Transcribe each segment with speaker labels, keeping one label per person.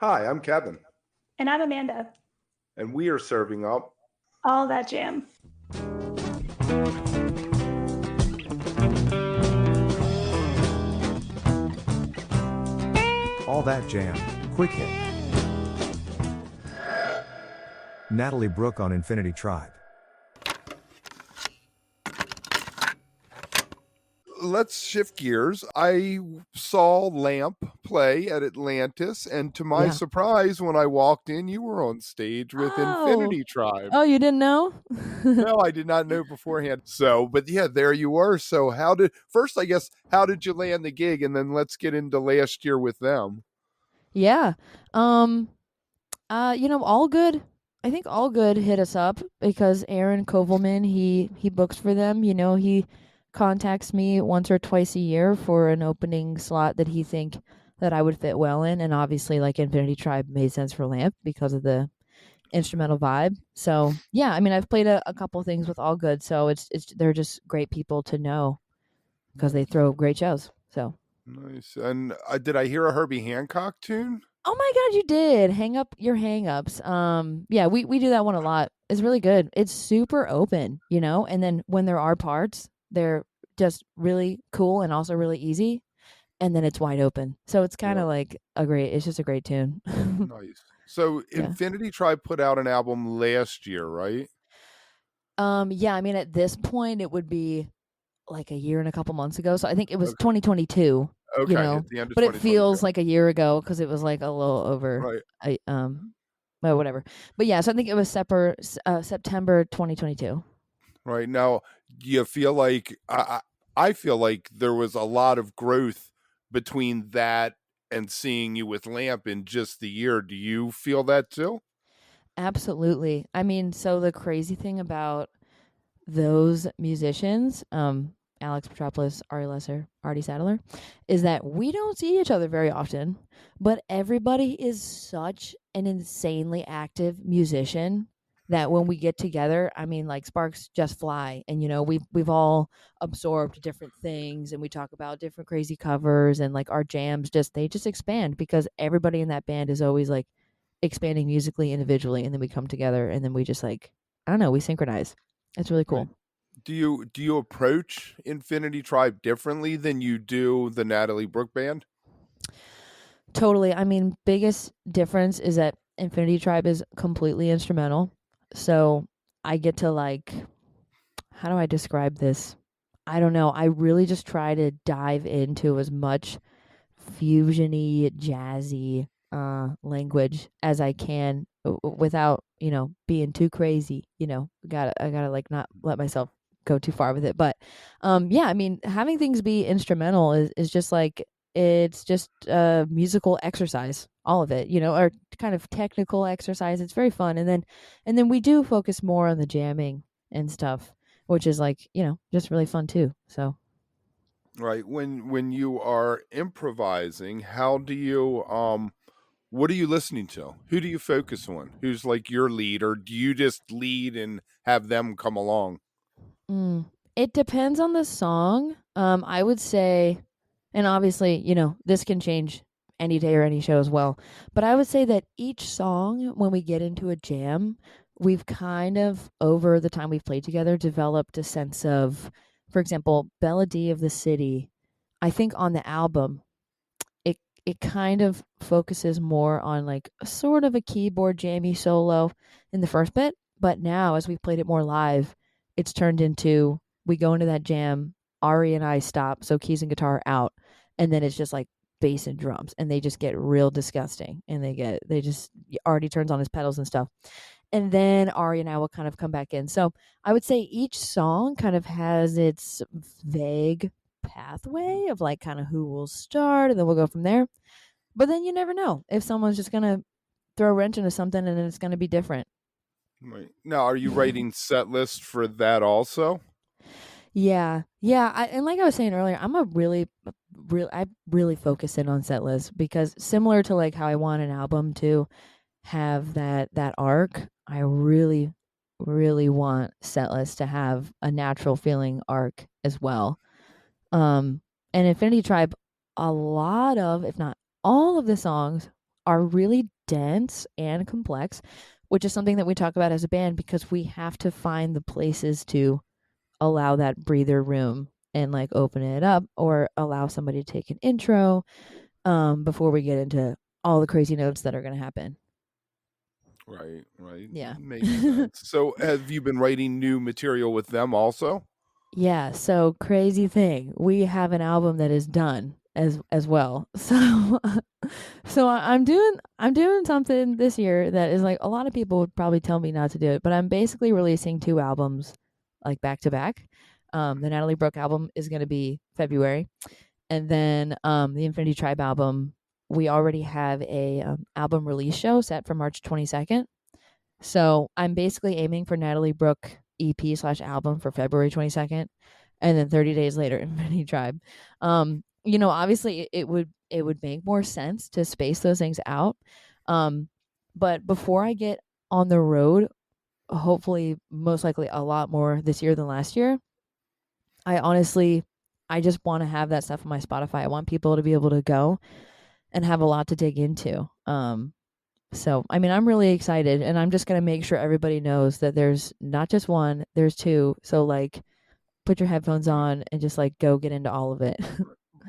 Speaker 1: Hi, I'm Kevin,
Speaker 2: And I'm Amanda.
Speaker 1: and we are serving up
Speaker 2: All that jam.
Speaker 3: All That Jam, Quick Hit. Natalie Brooke on Infinity Tribe.
Speaker 1: Let's shift gears. I saw Lamp play at Atlantis, and to my
Speaker 4: Yeah.
Speaker 1: surprise, when I walked in, you were on stage with
Speaker 4: Oh.
Speaker 1: Infinity Tribe.
Speaker 4: Oh, you didn't know?
Speaker 1: No, I did not know beforehand. So, but yeah, there you were. So, I guess, how did you land the gig? And then let's get into last year with them.
Speaker 4: Yeah. Um All Good. I think All Good hit us up because Aaron Kovelman, he books for them. He contacts me once or twice a year for an opening slot that he think that I would fit well in, and obviously like Infinity Tribe made sense for Lamp because of the instrumental vibe. So, yeah, I mean, I've played a couple things with All Good, so it's they're just great people to know because they throw great shows. So,
Speaker 1: Nice. And did I hear a Herbie Hancock tune?
Speaker 4: oh my god, you did. Hang up your hang-ups. Yeah, we do that one a lot. It's really good. It's super open, and then when there are parts, they're just really cool and also really easy, and then it's wide open. So it's kind
Speaker 1: Yeah.
Speaker 4: of like it's just a great tune.
Speaker 1: Nice. So,
Speaker 4: Yeah.
Speaker 1: Infinity Tribe put out an album last year, right?
Speaker 4: Yeah, I mean at this point it would be like a year and a couple months ago. So I think it was
Speaker 1: Okay.
Speaker 4: 2022,
Speaker 1: Okay, at the end of
Speaker 4: but it
Speaker 1: 2022.
Speaker 4: feels like a year ago because it was like a little over
Speaker 1: Right.
Speaker 4: well, whatever. But yeah, so I think it was September 2022.
Speaker 1: Right. Now, do you feel like I feel like there was a lot of growth between that and seeing you with Lamp in just the year. Do you feel that too?
Speaker 4: Absolutely. I mean, so the crazy thing about those musicians, Alex Petropulos, Ari Lesser, Artie Sadtler, is that we don't see each other very often, but everybody is such an insanely active musician that when we get together, I mean, like sparks just fly, and we've all absorbed different things, and we talk about different crazy covers, and like our jams just expand because everybody in that band is always like expanding musically individually, and then we come together, and then we just like I don't know, we synchronize. It's really
Speaker 1: Right.
Speaker 4: cool.
Speaker 1: Do you approach Infinity Tribe differently than you do the Natalie Brooke band?
Speaker 4: Totally. I mean, biggest difference is that Infinity Tribe is completely instrumental. So I get to like, how do I describe this? I don't know. I really just try to dive into as much fusiony, jazzy language as I can without, being too crazy. I gotta like not let myself go too far with it. But yeah, I mean, having things be instrumental is just like it's just a musical exercise, all of it, or kind of technical exercise. It's very fun, and then we do focus more on the jamming and stuff, which is like just really fun too. So
Speaker 1: Right. When you are improvising, how do you what are you listening to? Who do you focus on? Who's like your lead, or do you just lead and have them come along?
Speaker 4: it depends on the song. I would say, and obviously, this can change any day or any show as well. But I would say that each song, when we get into a jam, we've kind of, over the time we've played together, developed a sense of, for example, Melody of the City. I think on the album, it kind of focuses more on like a sort of a keyboard jammy solo in the first bit. But now, as we've played it more live, it's turned into we go into that jam, Ari and I stop, so keys and guitar out, and then it's just like bass and drums, and they just get real disgusting, and they just Artie turns on his pedals and stuff, and then Ari and I will kind of come back in. So I would say each song kind of has its vague pathway of like kind of who will start, and then we'll go from there. But then you never know if someone's just gonna throw a wrench into something, and then it's gonna be different.
Speaker 1: Right. Now, are you writing set list for that also?
Speaker 4: Yeah, yeah. And like I was saying earlier, I really focus in on set lists because similar to like how I want an album to have that arc, I really, really want set lists to have a natural feeling arc as well. And Infinity Tribe, a lot of, if not all of the songs are really dense and complex, which is something that we talk about as a band because we have to find the places to allow that breather room and like open it up or allow somebody to take an intro before we get into all the crazy notes that are going to happen.
Speaker 1: Right, right.
Speaker 4: Yeah.
Speaker 1: Makes sense. So have you been writing new material with them also?
Speaker 4: Yeah, so crazy thing. We have an album that is done as well. So I'm doing something this year that is like a lot of people would probably tell me not to do it, but I'm basically releasing two albums like back to back. The Natalie Brooke album is going to be February, and then the Infinity Tribe album, we already have a album release show set for March 22nd. So I'm basically aiming for Natalie Brooke EP/album for February 22nd, and then 30 days later, Infinity Tribe. Obviously it would make more sense to space those things out. But before I get on the road, hopefully, most likely a lot more this year than last year, I just want to have that stuff on my Spotify. I want people to be able to go and have a lot to dig into. So, I mean, I'm really excited, and I'm just going to make sure everybody knows that there's not just one, there's two. So, like, put your headphones on and just, like, go get into all of it.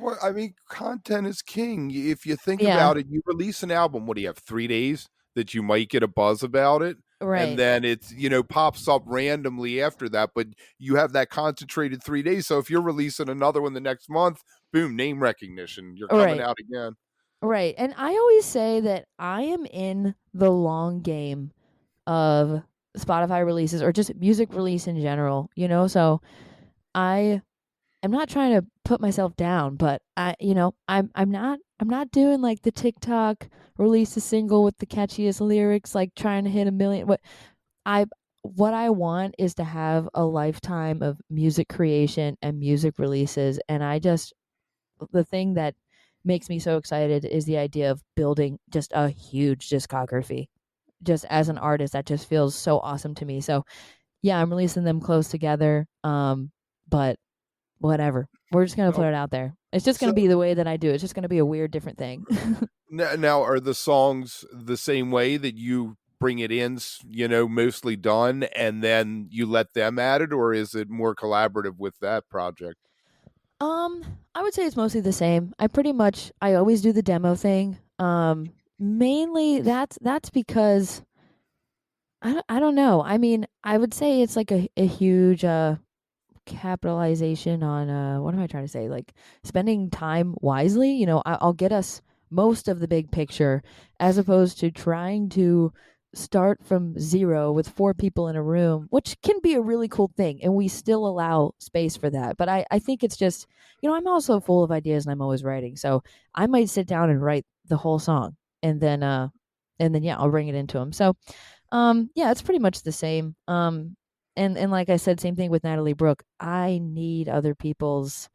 Speaker 1: Well, I mean, content is king. If you think
Speaker 4: Yeah,
Speaker 1: about it, you release an album, what do you have, 3 days that you might get a buzz about it? And
Speaker 4: right,
Speaker 1: then it's, pops up randomly after that, but you have that concentrated 3 days. So if you're releasing another one the next month, boom, name recognition. You're coming
Speaker 4: right,
Speaker 1: out again.
Speaker 4: right. And I always say that I am in the long game of Spotify releases or just music release in general, So I am not trying to put myself down, but I'm not doing like the TikTok release a single with the catchiest lyrics, like trying to hit a million. I what I want is to have a lifetime of music creation and music releases, and the thing that makes me so excited is the idea of building just a huge discography. Just as an artist, that just feels so awesome to me. So yeah, I'm releasing them close together. But whatever. We're just gonna put
Speaker 1: Oh,
Speaker 4: it out there. It's just gonna
Speaker 1: so
Speaker 4: be the way that I do it. It's just gonna be a weird, different thing.
Speaker 1: now are the songs the same way that you bring it in, mostly done, and then you let them at it, or is it more collaborative with that project?
Speaker 4: um, I would say it's mostly the same. I always do the demo thing. Mainly that's because I don't know. I mean, I would say it's like a huge capitalization on what am I trying to say? Like spending time wisely. I'll get us most of the big picture as opposed to trying to start from zero with four people in a room, which can be a really cool thing. And we still allow space for that. But I think it's just, I'm also full of ideas and I'm always writing. So I might sit down and write the whole song and then yeah, I'll bring it into them. So yeah, it's pretty much the same. And like I said, same thing with Natalie Brooke. I need other people's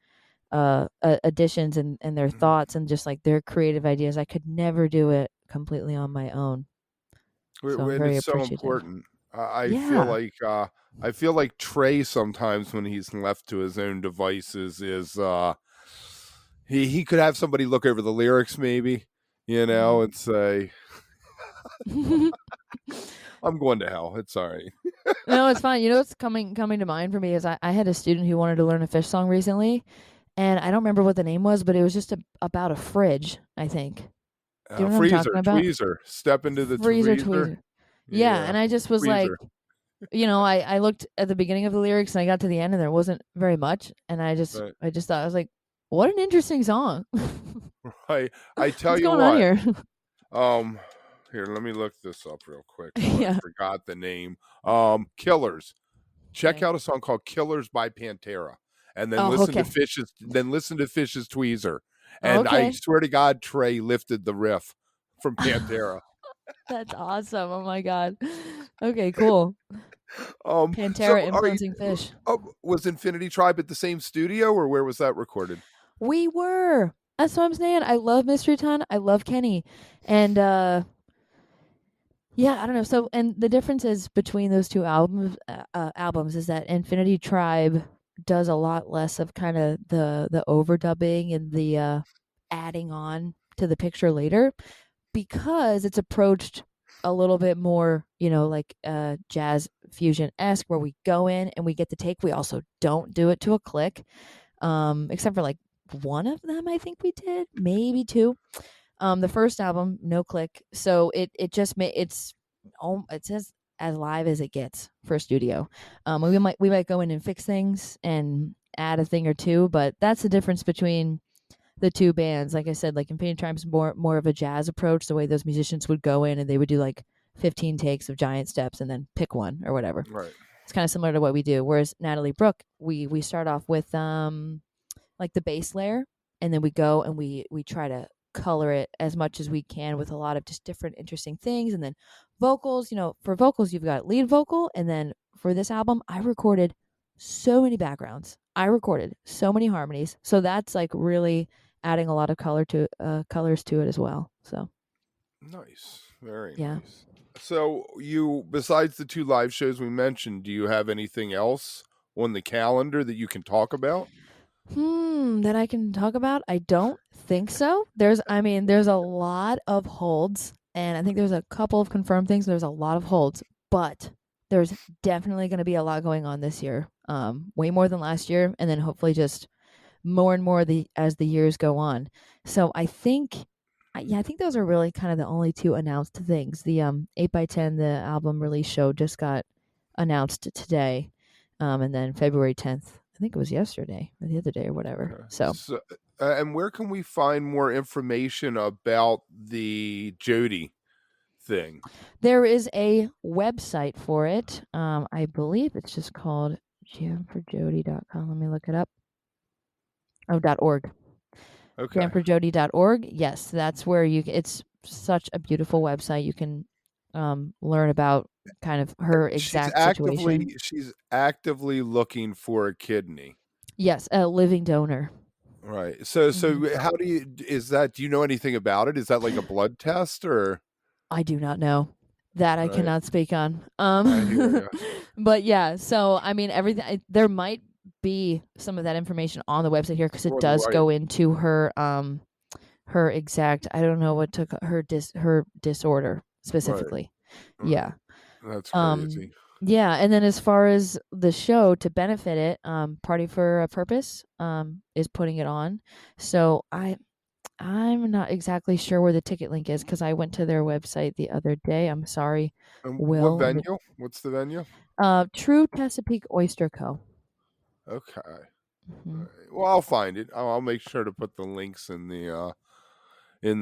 Speaker 4: additions and their
Speaker 1: Mhm.
Speaker 4: thoughts and just like their creative ideas. I could never do it completely on my own. So I'm
Speaker 1: And
Speaker 4: very
Speaker 1: it's so
Speaker 4: appreciative.
Speaker 1: important. I feel
Speaker 4: Yeah.
Speaker 1: like Trey sometimes when he's left to his own devices is he could have somebody look over the lyrics maybe,
Speaker 4: Mhm.
Speaker 1: and say, I'm going to hell. It's all right.
Speaker 4: No, it's fine. You know what's coming to mind for me is I had a student who wanted to learn a Fish song recently, and I don't remember what the name was, but it was just about a fridge, I think. Do you know what I'm talking
Speaker 1: Freezer,
Speaker 4: about?
Speaker 1: tweezer, step into the
Speaker 4: Freezer
Speaker 1: tweezer.
Speaker 4: tweezer. Yeah,
Speaker 1: Yeah,
Speaker 4: and I just was like,
Speaker 1: tweezer.
Speaker 4: I looked at the beginning of the lyrics and I got to the end and there wasn't very much, and I just
Speaker 1: Right.
Speaker 4: I just thought I was like, what an interesting song.
Speaker 1: I tell
Speaker 4: What's
Speaker 1: you
Speaker 4: going on
Speaker 1: what.
Speaker 4: here?
Speaker 1: Um, Here, let me look this up real quick. Oh, I
Speaker 4: Yeah.
Speaker 1: forgot the name. Killers. Check
Speaker 4: Okay.
Speaker 1: out a song called "Killers" by Pantera, and then
Speaker 4: Oh,
Speaker 1: listen to
Speaker 4: okay.
Speaker 1: Fish's tweezer. And I
Speaker 4: Okay.
Speaker 1: swear to God, Trey lifted the riff from Pantera.
Speaker 4: That's awesome. Oh my god. Okay, cool.
Speaker 1: So
Speaker 4: Pantera
Speaker 1: are you?
Speaker 4: influencing Fish.
Speaker 1: Was Infinity Tribe at the same studio, or where was that recorded?
Speaker 4: We were. That's what I'm saying. I love Mystery Ton. I love Kenny. And yeah, I don't know. So, and the differences between those two albums is that Infinity Tribe does a lot less of kind of the overdubbing and the adding on to the picture later. because it's approached a little bit more, like jazz fusion-esque, where we go in and we get the take. We also don't do it to a click, except for like one of them. I think we did, maybe two. The first album, no click, so it just it's as live as it gets for a studio. We might go in and fix things and add a thing or two, but that's the difference between the two bands. Like I said, like Infinity Triumph's more of a jazz approach, the way those musicians would go in and they would do like 15 takes of Giant Steps and then pick one or whatever.
Speaker 1: Right.
Speaker 4: It's kind of similar to what we do. Whereas Natalie Brooke, we start off with like the bass layer, and then we go and we try to color it as much as we can with a lot of just different interesting things. And then vocals, for vocals you've got lead vocal, and then for this album I recorded so many backgrounds, I recorded so many harmonies, so that's like really adding a lot of colors to it as well. So
Speaker 1: Nice. Very
Speaker 4: yeah.
Speaker 1: nice. So you, besides the 2 live shows we mentioned, do you have anything else on the calendar that you can talk about?
Speaker 4: That I can talk about? I don't think so. There's a lot of holds, and I think there's a couple of confirmed things. There's a lot of holds, but there's definitely going to be a lot going on this year. Way more than last year, and then hopefully just more and more as the years go on. So I think those are really kind of the only 2 announced things. The 8x10, the album release show, just got announced today, and then February 10th. I think it was yesterday or the other day or whatever.
Speaker 1: Okay. So, and where can we find more information about the Jody thing?
Speaker 4: There is a website for it. I believe it's just called jamforjody.com. Let me look it up. Oh, .org.
Speaker 1: Okay.
Speaker 4: jamforjody.org. Yes, that's where it's such a beautiful website. You can learn about kind of her exact situation.
Speaker 1: She's actively looking for a kidney.
Speaker 4: Yes, a living donor.
Speaker 1: Right. So how do you know anything about it? Is that like a blood test, or?
Speaker 4: I do not know. That I
Speaker 1: Right.
Speaker 4: cannot speak on.
Speaker 1: I hear ya.
Speaker 4: But yeah, so I mean, everything, there might be some of that information on the website here, because it does
Speaker 1: Right.
Speaker 4: go into her exact, I don't know what took her disorder specifically.
Speaker 1: Right.
Speaker 4: Yeah.
Speaker 1: That's crazy.
Speaker 4: Yeah, and then as far as the show, to benefit it, Party for a Purpose is putting it on. So I'm not exactly sure where the ticket link is, because I went to their website the other day. I'm sorry.
Speaker 1: And
Speaker 4: Will,
Speaker 1: what venue? What's the venue?
Speaker 4: True Chesapeake Oyster Co.
Speaker 1: Okay.
Speaker 4: Mhm.
Speaker 1: Right. Well, I'll find it. I'll make sure to put the links in the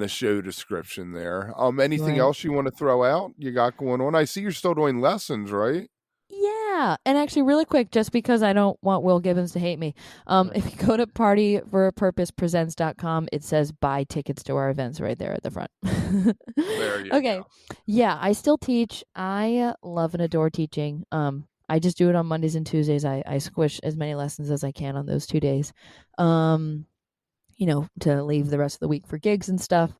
Speaker 1: show description there. Anything
Speaker 4: Right.
Speaker 1: else you want to throw out? You got going on? I see you're still doing lessons, right?
Speaker 4: Yeah, and actually, really quick, just because I don't want Will Gibbons to hate me, if you go to partyforapurposepresents.com, it says buy tickets to our events right there at the front.
Speaker 1: There you
Speaker 4: Okay.
Speaker 1: go.
Speaker 4: Yeah, I still teach. I love and adore teaching. I just do it on Mondays and Tuesdays. I squish as many lessons as I can on those 2 days, to leave the rest of the week for gigs and stuff.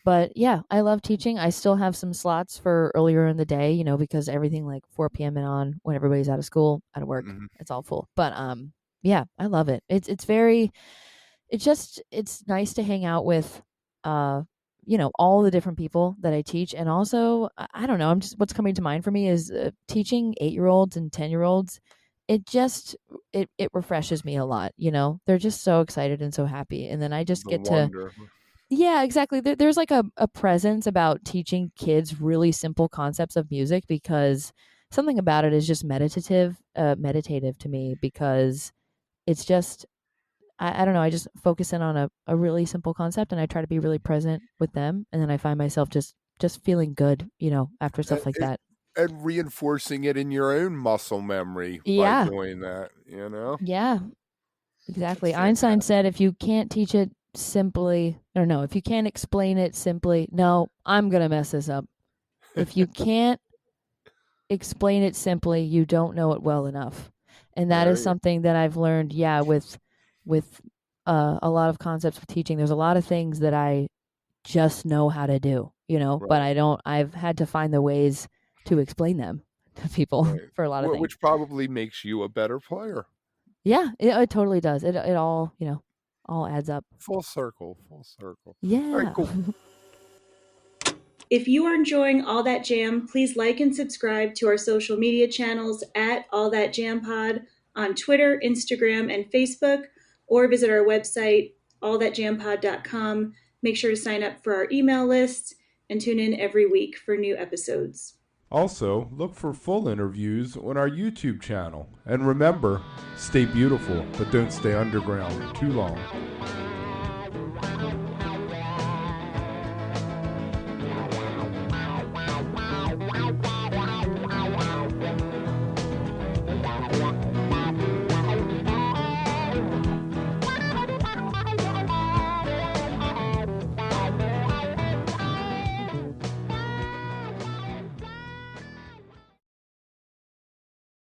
Speaker 4: But yeah, I love teaching. I still have some slots for earlier in the day, because everything like 4 p.m. and on, when everybody's out of school, out of work,
Speaker 1: Mhm.
Speaker 4: it's all full. But yeah, I love it. It's nice to hang out with all the different people that I teach. And also, I don't know, what's coming to mind for me is teaching 8-year-olds and 10-year-olds. It refreshes me a lot. They're just so excited and so happy, and then I just
Speaker 1: The
Speaker 4: get to.
Speaker 1: wonder.
Speaker 4: Yeah, exactly. There's like a presence about teaching kids really simple concepts of music, because something about it is just meditative to me, because it's just, I don't know, I just focus in on a really simple concept, and I try to be really present with them, and then I find myself just feeling good, after stuff like that.
Speaker 1: And reinforcing it in your own muscle memory
Speaker 4: Yeah.
Speaker 1: by doing that,
Speaker 4: Yeah, exactly.
Speaker 1: That's
Speaker 4: Einstein
Speaker 1: fantastic.
Speaker 4: said, if you can't teach it simply, or no, if you can't explain it simply, no, I'm going to mess this up. If you can't explain it simply, you don't know it well enough. And that
Speaker 1: There
Speaker 4: is
Speaker 1: you
Speaker 4: something that I've learned, with a lot of concepts of teaching. There's a lot of things that I just know how to do, but
Speaker 1: Right.
Speaker 4: I've had to find the ways to explain them to people
Speaker 1: Right.
Speaker 4: for a lot of things.
Speaker 1: Which probably makes you a better player.
Speaker 4: Yeah, it totally does. It all, all adds up.
Speaker 1: Full circle. All right,
Speaker 4: Yeah.
Speaker 1: cool.
Speaker 2: If you are enjoying All That Jam, please like and subscribe to our social media channels at All That Jam Pod on Twitter, Instagram, and Facebook, or visit our website, allthatjampod.com. Make sure to sign up for our email list and tune in every week for new episodes.
Speaker 1: Also, look for full interviews on our YouTube channel. And remember, stay beautiful, but don't stay underground too long.